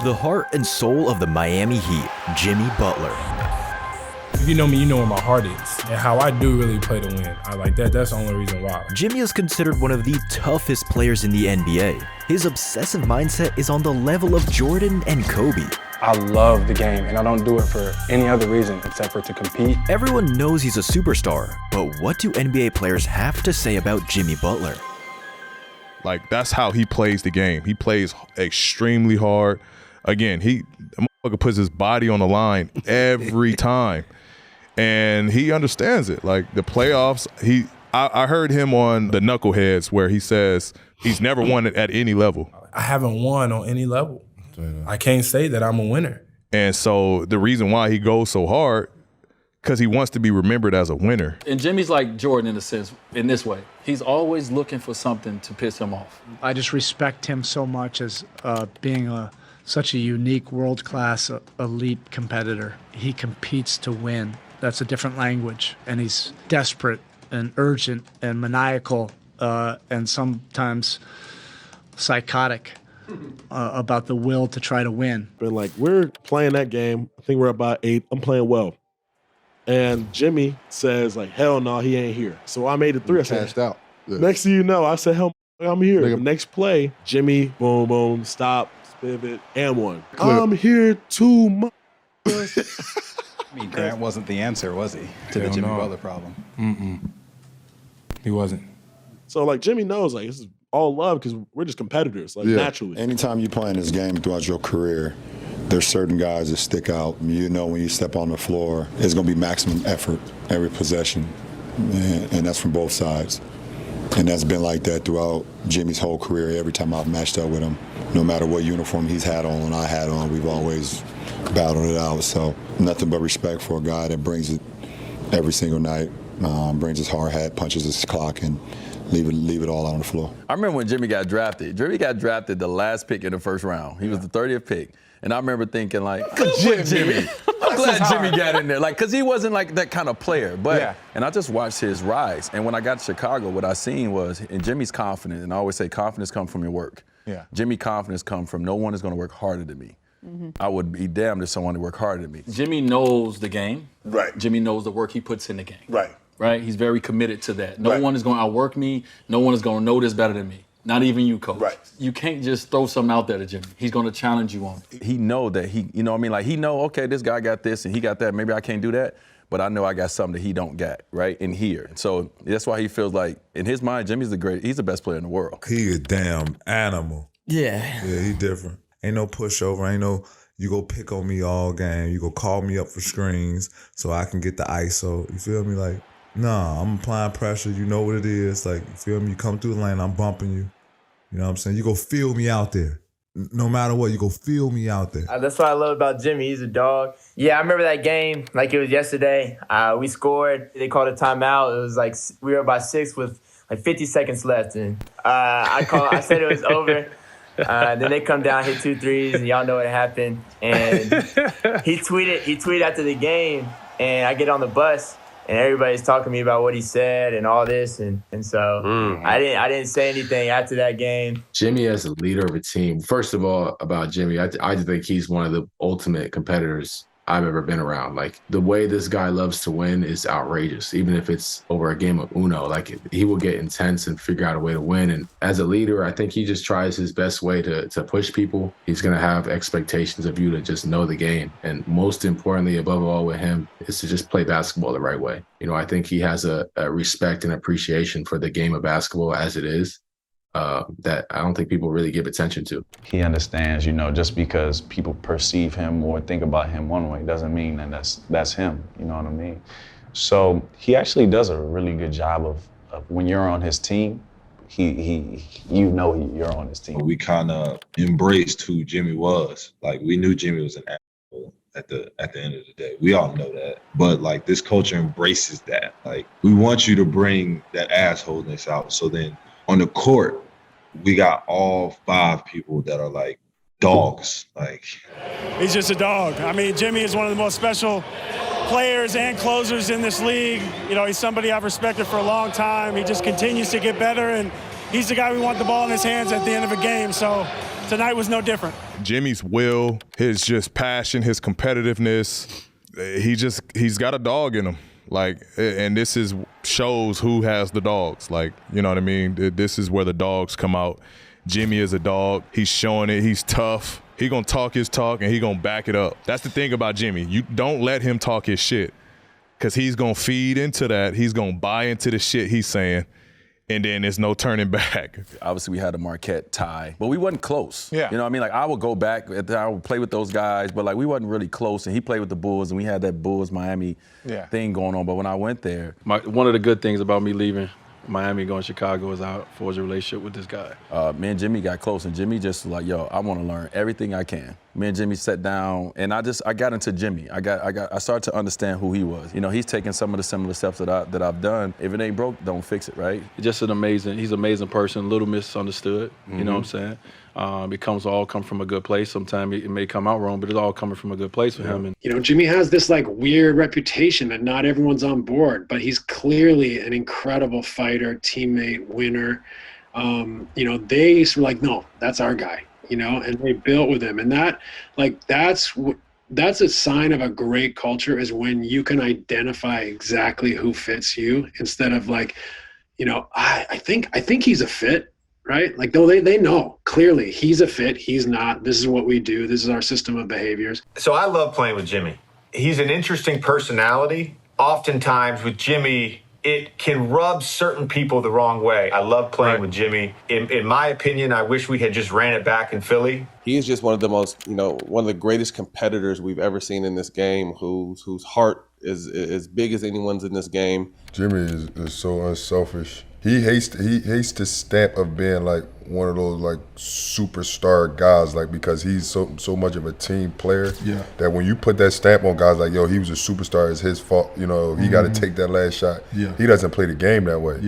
The heart and soul of the Miami Heat, Jimmy Butler. If you know me, you know where my heart is and how I do really play to win. I like that. That's the only reason why. Jimmy is considered one of the toughest players in the NBA. His obsessive mindset is on the level of Jordan and Kobe. I love the game, and I don't do it for any other reason except for to compete. Everyone knows he's a superstar, but what do NBA players have to say about Jimmy Butler? Like, that's how he plays the game. He plays extremely hard. Again, the motherfucker puts his body on the line every time. And he understands it. Like, the playoffs, I heard him on the Knuckleheads where he says he's never won it at any level. I haven't won on any level. I can't say that I'm a winner. And so the reason why he goes so hard, because he wants to be remembered as a winner. And Jimmy's like Jordan in a sense, in this way. He's always looking for something to piss him off. I just respect him so much as being such a unique, world-class, elite competitor. He competes to win. That's a different language. And he's desperate and urgent and maniacal and sometimes psychotic about the will to try to win. But like, we're playing that game. I think we're about 8. I'm playing well. And Jimmy says, like, hell no, he ain't here. So I made it 3. I said, cashed out. Yeah. Next thing you know, I said, hell, I'm here. The next play, Jimmy, boom, boom, stop, pivot, and 1. I'm here too, I mean, Grant wasn't the answer, was he, to the Jimmy Butler problem? He wasn't. So, like, Jimmy knows, like, this is all love because we're just competitors, like, naturally. Anytime you play in this game throughout your career, there's certain guys that stick out. You know when you step on the floor, it's going to be maximum effort every possession, and that's from both sides. And that's been like that throughout Jimmy's whole career. Every time I've matched up with him, no matter what uniform he's had on and I had on, we've always battled it out. So nothing but respect for a guy that brings it every single night, brings his hard hat, punches his clock, and leave it all out on the floor. I remember when Jimmy got drafted. Jimmy got drafted the last pick in the first round. He was the 30th pick. And I remember thinking, like, good Jimmy. I'm glad Jimmy got in there. Like, because he wasn't like that kind of player. But and I just watched his rise. And when I got to Chicago, what I seen was, and Jimmy's confident, and I always say confidence comes from your work. Yeah. Jimmy confidence comes from no one is going to work harder than me. I would be damned if someone would work harder than me. Jimmy knows the game. Right. Jimmy knows the work he puts in the game. Right. Right? He's very committed to that. No one is going to outwork me. No one is going to know this better than me. Not even you, coach. Right. You can't just throw something out there to Jimmy. He's going to challenge you on it. He know that you know what I mean? Like, he know, okay, this guy got this and he got that. Maybe I can't do that, but I know I got something that he don't got, right, in here. So that's why he feels like, in his mind, Jimmy's he's the best player in the world. He a damn animal. Yeah. Yeah, he different. Ain't no pushover, ain't no, you go pick on me all game, you go call me up for screens so I can get the ISO. You feel me? Like, nah, I'm applying pressure. You know what it is. Like, you feel me? You come through the lane, I'm bumping you. You know what I'm saying? You go feel me out there. No matter what, you go feel me out there. That's what I love about Jimmy. He's a dog. Yeah, I remember that game like it was yesterday. We scored. They called a timeout. It was like we were up by 6 with like 50 seconds left. And I said it was over. Then they come down, hit 2 threes, and y'all know what happened. And he tweeted after the game, and I get on the bus. And everybody's talking to me about what he said and all this, and so I didn't say anything after that game. Jimmy as a leader of a team. First of all, about Jimmy, I think he's one of the ultimate competitors I've ever been around. Like, the way this guy loves to win is outrageous, even if it's over a game of Uno. Like, he will get intense and figure out a way to win. And as a leader, I think he just tries his best way to push people. He's going to have expectations of you to just know the game. And most importantly, above all with him, is to just play basketball the right way. You know, I think he has a respect and appreciation for the game of basketball as it is. That I don't think people really give attention to. He understands, you know, just because people perceive him or think about him one way doesn't mean that that's him, you know what I mean? So he actually does a really good job of when you're on his team, you know you're on his team. We kind of embraced who Jimmy was. Like, we knew Jimmy was an asshole at the end of the day. We all know that. But like, this culture embraces that. Like, we want you to bring that assholeness out. So then on the court, we got all 5 people that are like dogs. Like, he's just a dog. I mean, Jimmy is one of the most special players and closers in this league. You know, he's somebody I've respected for a long time. He just continues to get better, and he's the guy we want the ball in his hands at the end of a game. So to tonight was no different. Jimmy's will, his just passion, his competitiveness, he's got a dog in him. Like, and this shows who has the dogs. Like, you know what I mean? This is where the dogs come out. Jimmy is a dog. He's showing it. He's tough. He gonna talk his talk and he gonna back it up. That's the thing about Jimmy. You don't let him talk his shit, because he's gonna feed into that. He's gonna buy into the shit he's saying, and then there's no turning back. Obviously, we had a Marquette tie, but we wasn't close. Yeah. You know what I mean? Like, I would go back, I would play with those guys, but like we wasn't really close, and he played with the Bulls, and we had that Bulls-Miami thing going on. But when I went there, one of the good things about me leaving Miami, going to Chicago, is I forged a relationship with this guy. me and Jimmy got close, and Jimmy just like, yo, I want to learn everything I can. Me and Jimmy sat down, and I got into Jimmy. I started to understand who he was. You know, he's taking some of the similar steps that I've done. If it ain't broke, don't fix it, right? Just he's an amazing person, a little misunderstood. You know what I'm saying? It all come from a good place. Sometimes it may come out wrong, but it's all coming from a good place for him. And you know, Jimmy has this like weird reputation that not everyone's on board, but he's clearly an incredible fighter, teammate, winner. You know, they were like, no, that's our guy, you know, and they built with him. And that's a sign of a great culture, is when you can identify exactly who fits you, instead of like, you know, I think he's a fit. Right? Like, though they know clearly he's a fit, he's not. This is what we do. This is our system of behaviors. So I love playing with Jimmy. He's an interesting personality. Oftentimes with Jimmy, it can rub certain people the wrong way. I love playing with Jimmy. In my opinion, I wish we had just ran it back in Philly. He is just one of the most, one of the greatest competitors we've ever seen in this game, whose heart is as big as anyone's in this game. Jimmy is so unselfish. He hates the stamp of being like one of those like superstar guys, like, because he's so much of a team player that when you put that stamp on guys like, yo, he was a superstar, it's his fault, he got to take that last shot. He doesn't play the game that way.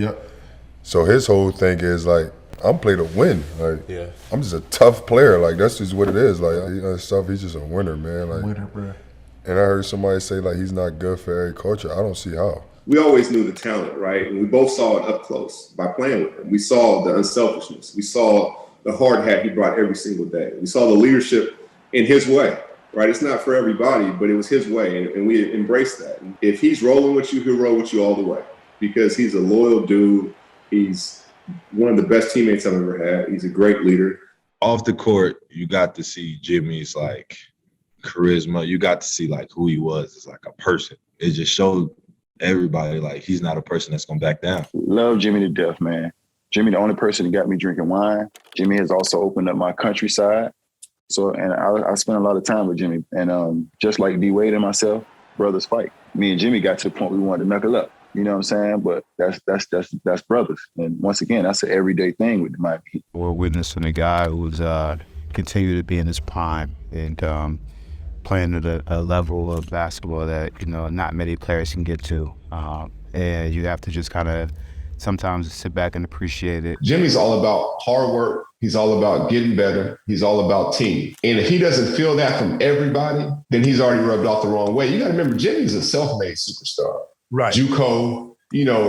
So his whole thing is like, I'm play to win. Like, I'm just a tough player. Like, that's just what it is. Like, he's just a winner, man. Like, winner, bro. And I heard somebody say like he's not good for every culture. I don't see how. We always knew the talent, right? And we both saw it up close by playing with him. We saw the unselfishness. We saw the hard hat he brought every single day. We saw the leadership in his way, right? It's not for everybody, but it was his way, and we embraced that. And if he's rolling with you, he'll roll with you all the way, because he's a loyal dude. He's one of the best teammates I've ever had. He's a great leader. Off the court, you got to see Jimmy's like charisma. You got to see like who he was as like a person. It just showed everybody like he's not a person that's gonna back down. Love Jimmy to death, man. Jimmy, the only person that got me drinking wine. Jimmy has also opened up my countryside. So, and I spent a lot of time with Jimmy. And just like D Wade and myself, brothers fight. Me and Jimmy got to the point we wanted to knuckle up. You know what I'm saying? But that's brothers. And once again, that's an everyday thing with the Miami Heat. We're witnessing a guy who's continued to be in his prime and playing at a level of basketball that, not many players can get to. And you have to just kind of sometimes sit back and appreciate it. Jimmy's all about hard work. He's all about getting better. He's all about team. And if he doesn't feel that from everybody, then he's already rubbed off the wrong way. You got to remember, Jimmy's a self-made superstar. Right. JUCO,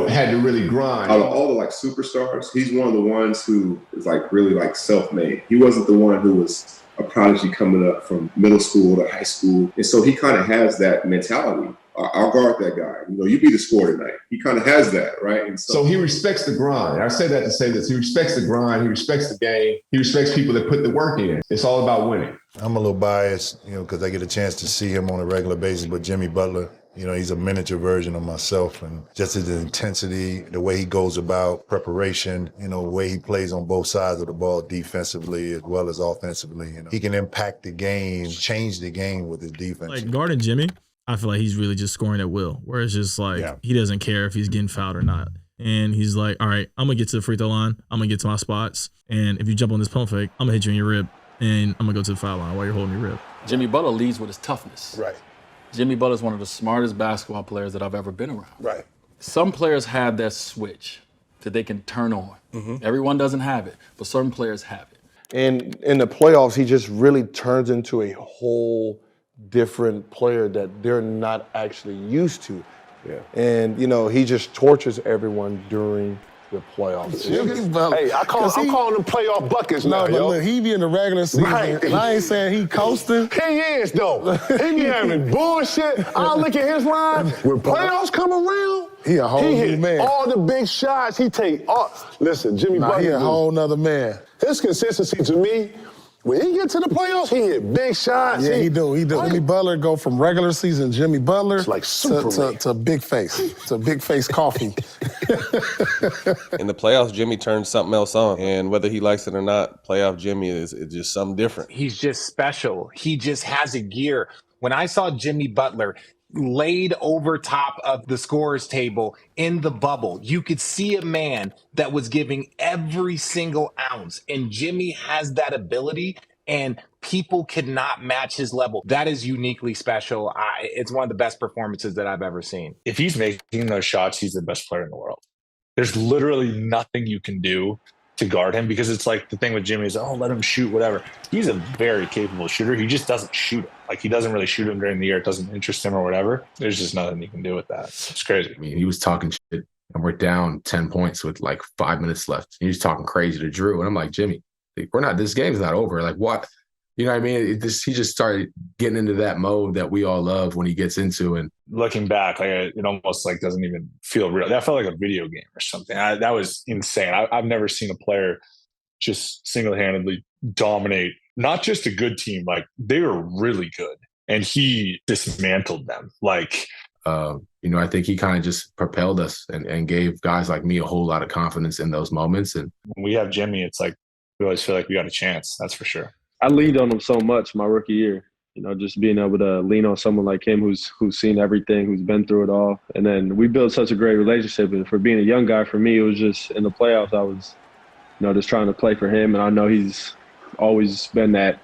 had to really grind. Out of all the like superstars, he's one of the ones who is like really like self-made. He wasn't the one who was a prodigy coming up from middle school to high school. And so he kind of has that mentality. I'll guard that guy. You be the scorer tonight. He kind of has that, right? And so he respects the grind. I say that to say this. He respects the grind. He respects the game. He respects people that put the work in. It's all about winning. I'm a little biased, because I get a chance to see him on a regular basis, but Jimmy Butler, he's a miniature version of myself, and just his intensity, the way he goes about preparation, the way he plays on both sides of the ball defensively as well as offensively. He can impact the game, change the game with his defense. Like guarding Jimmy, I feel like he's really just scoring at will, where it's just like he doesn't care if he's getting fouled or not. And he's like, all right, I'm going to get to the free throw line. I'm going to get to my spots. And if you jump on this pump fake, I'm going to hit you in your rib. And I'm going to go to the foul line while you're holding your rib. Jimmy Butler leads with his toughness. Right. Jimmy Butler is one of the smartest basketball players that I've ever been around. Right. Some players have that switch that they can turn on. Mm-hmm. Everyone doesn't have it, but certain players have it. And in the playoffs, he just really turns into a whole different player that they're not actually used to. Yeah. And, he just tortures everyone during the playoffs. Hey, I'm calling them playoff buckets now, but yo. look, he be in the regular season, and I ain't saying he coasting. He is, though. He be having bullshit. I look at his line. When playoffs come around, he a whole new hit man. all the big shots. He take all. Listen, Jimmy Butler. He a whole nother man. His consistency to me, when he get to the playoffs, he hit big shots. Yeah, he do. Jimmy Butler go from regular season Jimmy Butler like to big face, to big face coffee. In the playoffs, Jimmy turns something else on, and whether he likes it or not, playoff Jimmy is just something different. He's just special. He just has a gear. When I saw Jimmy Butler laid over top of the scorer's table in the bubble, you could see a man that was giving every single ounce, and Jimmy has that ability, and people cannot match his level. That is uniquely special. It's one of the best performances that I've ever seen. If he's making those shots, he's the best player in the world. There's literally nothing you can do to guard him, because it's like the thing with Jimmy is, let him shoot, whatever. He's a very capable shooter. He just doesn't shoot him. Like, he doesn't really shoot him during the year. It doesn't interest him or whatever. There's just nothing you can do with that. It's crazy. I mean, he was talking shit, and we're down 10 points with like 5 minutes left. He was talking crazy to Drew, and I'm like, Jimmy, this game's not over. Like, what? You know what I mean? He just started getting into that mode that we all love when he gets into. And looking back, it almost like doesn't even feel real. That felt like a video game or something. That was insane. I've never seen a player just single-handedly dominate, not just a good team. Like, they were really good, and he dismantled them. Like, I think he kind of just propelled us and gave guys like me a whole lot of confidence in those moments. And when we have Jimmy, it's like we always feel like we got a chance. That's for sure. I leaned on him so much my rookie year, just being able to lean on someone like him who's seen everything, who's been through it all. And then we built such a great relationship. And for being a young guy, for me, it was just in the playoffs, I was, just trying to play for him. And I know he's always been that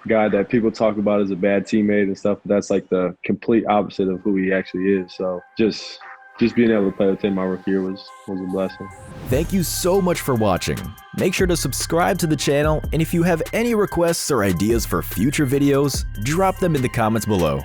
guy that people talk about as a bad teammate and stuff. But that's like the complete opposite of who he actually is. So just being able to play with him my rookie year was a blessing. Thank you so much for watching. Make sure to subscribe to the channel, and if you have any requests or ideas for future videos, drop them in the comments below.